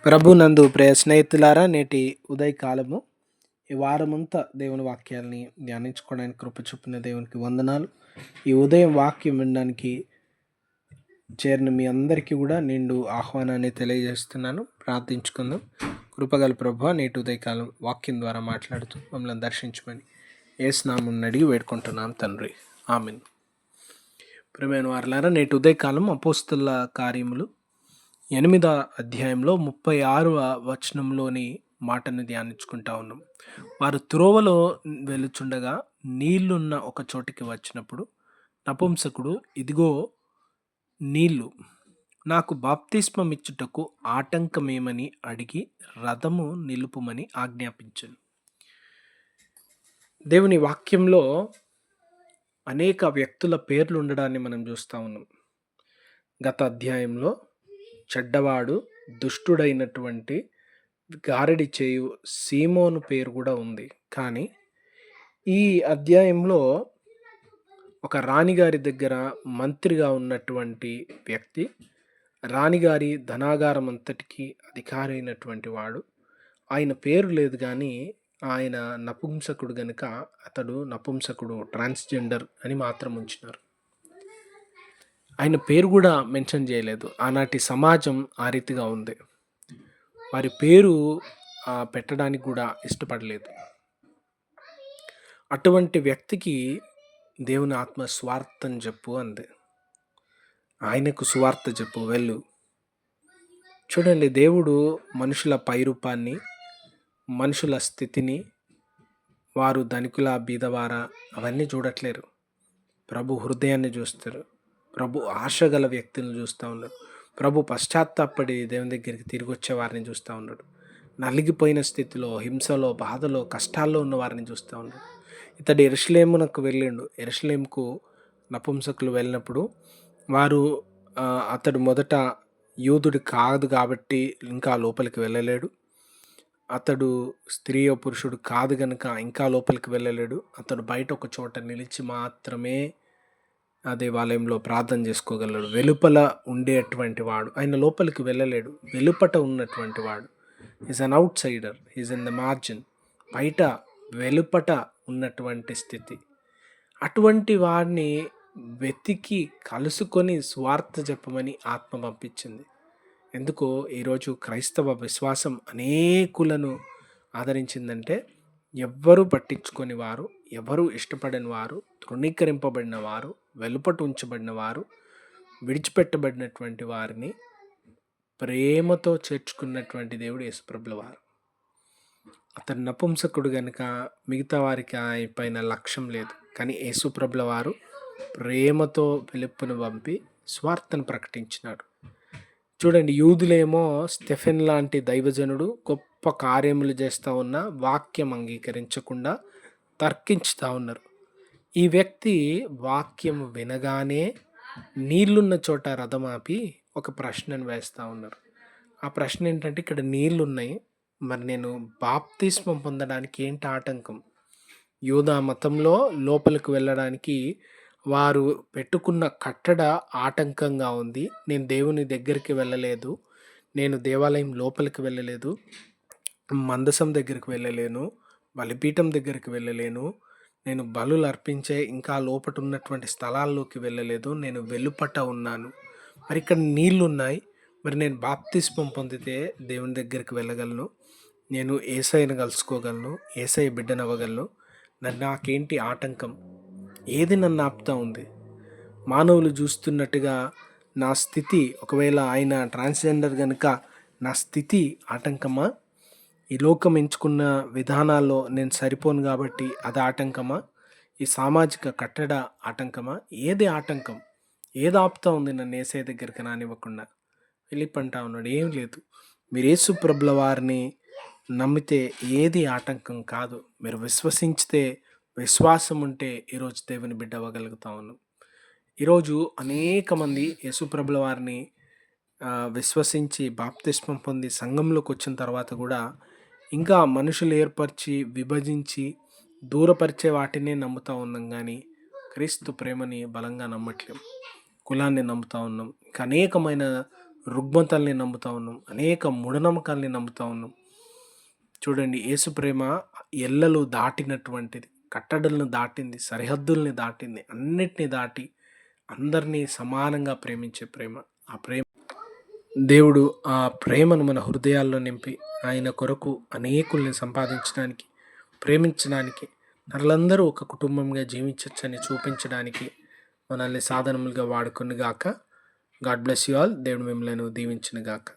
ప్రభునందు ప్రియ స్నేహితులారా, నేటి ఉదయకాలము ఈ వారమంతా దేవుని వాక్యాల్ని ధ్యానించుకోవడానికి కృప చూపిన దేవునికి వందనాలు. ఈ ఉదయం వాక్యం వినడానికి చేరిన మీ అందరికీ కూడా నిండు ఆహ్వానాన్ని తెలియజేస్తున్నాను. ప్రార్థించుకుందాం. కృపగల ప్రభువా, నేటి ఉదయకాలం వాక్యం ద్వారా మాట్లాడుతూ మమ్మల్ని దర్శించమని యేసు నామమున అడిగి వేడుకుంటున్నాం తండ్రి, ఆమేన్. ప్రియమైన వారలారా, నేటి ఉదయకాలం అపోస్తలుల కార్యములు 8వ అధ్యాయంలో 36వ వచనంలోని మాటను ధ్యానించుకుంటా ఉన్నాం. వారు త్రోవలో వెళుచుండగా నీళ్లున్న ఒక చోటికి వచ్చినప్పుడు నపుంసకుడు, ఇదిగో నీళ్లు, నాకు బాప్తిస్మం ఇచ్చుటకు ఆటంకమేమని అడిగి రథము నిలుపుమని ఆజ్ఞాపించాను. దేవుని వాక్యంలో అనేక వ్యక్తుల పేర్లు ఉండడాన్ని మనం చూస్తూ ఉన్నాం. గత అధ్యాయంలో చెడ్డవాడు, దుష్టుడైనటువంటి గారడి చేయు సీమోను పేరు కూడా ఉంది. కానీ ఈ అధ్యాయంలో ఒక రాణిగారి దగ్గర మంత్రిగా ఉన్నటువంటి వ్యక్తి, రాణిగారి ధనాగారం అంతటికి అధికారి అయినటువంటి వాడు, ఆయన పేరు లేదు కానీ ఆయన నపుంసకుడు గనుక అతడు నపుంసకుడు, ట్రాన్స్జెండర్ అని మాత్రం ఉంచినారు. ఆయన పేరు కూడా మెన్షన్ చేయలేదు. ఆనాటి సమాజం ఆ రీతిగా ఉంది. వారి పేరు పెట్టడానికి కూడా ఇష్టపడలేదు. అటువంటి వ్యక్తికి దేవుని ఆత్మ స్వార్థం చెప్పు అంది. ఆయనకు సువార్త చెప్పు, వెళ్ళు. చూడండి, దేవుడు మనుషుల పైరూపాన్ని, మనుషుల స్థితిని, వారు ధనికుల బీదవారా అవన్నీ చూడట్లేరు. ప్రభు హృదయాన్ని చూస్తారు. ప్రభు ఆశ గల వ్యక్తులను చూస్తూ ఉన్నాడు. ప్రభు పశ్చాత్తాపడి దేవుని దగ్గరికి తిరిగి వచ్చే వారిని చూస్తూ ఉన్నాడు. నలిగిపోయిన స్థితిలో, హింసలో, బాధలో, కష్టాల్లో ఉన్న వారిని చూస్తూ ఉన్నాడు. ఇతడు యెరూషలేమునకు వెళ్ళిండు. యెరూషలేముకు నపుంసకులు వెళ్ళినప్పుడు వారు అతడు మొదట యూదుడు కాదు కాబట్టి ఇంకా లోపలికి వెళ్ళలేడు. అతడు స్త్రీయో పురుషుడు కాదు గనుక ఇంకా లోపలికి వెళ్ళలేడు. అతడు బయట ఒక చోట నిలిచి మాత్రమే ఆ దేవాలయంలో ప్రార్థన చేసుకోగలడు. వెలుపల ఉండేటువంటి వాడు, ఆయన లోపలికి వెళ్ళలేడు. వెలుపట ఉన్నటువంటి వాడు, is an out cider, is in the margin, బయట వెలుపట ఉన్నటువంటి స్థితి. అటువంటి వాడిని వెతికి కలుసుకొని స్వార్థ చెప్పమని ఆత్మ పంపించింది. ఎందుకో ఈరోజు క్రైస్తవ విశ్వాసం అనేకులను ఆదరించిందంటే, ఎవ్వరూ పట్టించుకొని వారు, ఎవరు ఇష్టపడని వారు, తృణీకరింపబడిన వారు, వెలుపట ఉంచబడిన వారు, విడిచిపెట్టబడినటువంటి వారిని ప్రేమతో చేర్చుకున్నటువంటి దేవుడు యేసుప్రభుల వారు. అతను నపుంసకుడు గనుక మిగతా వారికి ఆయన పైన లక్ష్యం లేదు. కానీ యేసుప్రభుల వారు ప్రేమతో పిలుపును పంపి స్వార్థను ప్రకటించినాడు. చూడండి, యూదులేమో స్టెఫెన్ లాంటి దైవజనుడు గొప్ప కార్యములు చేస్తూ ఉన్న వాక్యం అంగీకరించకుండా తర్కించుతూ ఉన్నారు. ఈ వ్యక్తి వాక్యం వినగానే నీళ్లున్న చోట రథం ఆపి ఒక ప్రశ్నను వేస్తూ ఉన్నారు. ఆ ప్రశ్న ఏంటంటే, ఇక్కడ నీళ్లున్నాయి, మరి నేను బాప్తిస్మం పొందడానికి ఏంటి ఆటంకం? యూదా మతంలో లోపలికి వెళ్ళడానికి వారు పెట్టుకున్న కట్టడ ఆటంకంగా ఉంది. నేను దేవుని దగ్గరికి వెళ్ళలేదు, నేను దేవాలయం లోపలికి వెళ్ళలేదు, మందసం దగ్గరికి వెళ్ళలేను, బలిపీఠం దగ్గరికి వెళ్ళలేను, నేను బలులు అర్పించే ఇంకా లోపట ఉన్నటువంటి స్థలాల్లోకి వెళ్ళలేదు, నేను వెలుపట ఉన్నాను. మరి ఇక్కడ నీళ్ళు ఉన్నాయి, మరి నేను బాప్తిస్మం పొందితే దేవుని దగ్గరికి వెళ్ళగలను, నేను యేసయ్యను కలుసుకోగలను, యేసయ్య బిడ్డనవ్వగలను. నాకేంటి ఆటంకం? ఏది నన్ను ఆపుతా ఉంది? మానవులు చూస్తున్నట్టుగా నా స్థితి, ఒకవేళ ఆయన ట్రాన్స్జెండర్ కనుక నా స్థితి ఆటంకమా? ఈ లోకం ఎంచుకున్న విధానాల్లో నేను సరిపోను కాబట్టి అది ఆటంకమా? ఈ సామాజిక కట్టడ ఆటంకమా? ఏది ఆటంకం? ఏది ఆపుతా ఉంది నన్ను యేసయ్య దగ్గరికి రానివ్వకుండా? ఫిలిప్ అంటా ఉన్నాడు, ఏం లేదు, మీరు యేసు ప్రభుల వారిని నమ్మితే ఏది ఆటంకం కాదు. మీరు విశ్వసించితే, విశ్వాసం ఉంటే ఈరోజు దేవుని బిడ్డ అవ్వగలుగుతా ఉన్నాం. ఈరోజు అనేక మంది యేసు ప్రభుల వారిని విశ్వసించి బాప్తిస్మం పొంది సంఘంలోకి వచ్చిన తర్వాత కూడా ఇంకా మనుషులు ఏర్పరిచి, విభజించి, దూరపరిచే వాటినే నమ్ముతూ ఉన్నాం. కానీ క్రీస్తు ప్రేమని బలంగా నమ్మట్లేం. కులాన్ని నమ్ముతూ ఉన్నాం. ఇంకా అనేకమైన రుగ్మతల్ని నమ్ముతా ఉన్నాం, అనేక మూఢనమ్మకాల్ని నమ్ముతా ఉన్నాం. చూడండి, యేసు ప్రేమ ఎల్లలు దాటినటువంటిది, కట్టడలను దాటింది, సరిహద్దుల్ని దాటింది, అన్నిటిని దాటి అందరినీ సమానంగా ప్రేమించే ప్రేమ. ఆ ప్రేమ దేవుడు ఆ ప్రేమను మన హృదయాల్లో నింపి ఆయన కొరకు అనేకుల్ని సంపాదించడానికి, ప్రేమించడానికి, నరులందరూ ఒక కుటుంబంగా జీవించవచ్చని చూపించడానికి మనల్ని సాధనములుగా వాడుకొనుగాక. God bless you all. దేవుడు మిమ్మల్ని దీవించునుగాక.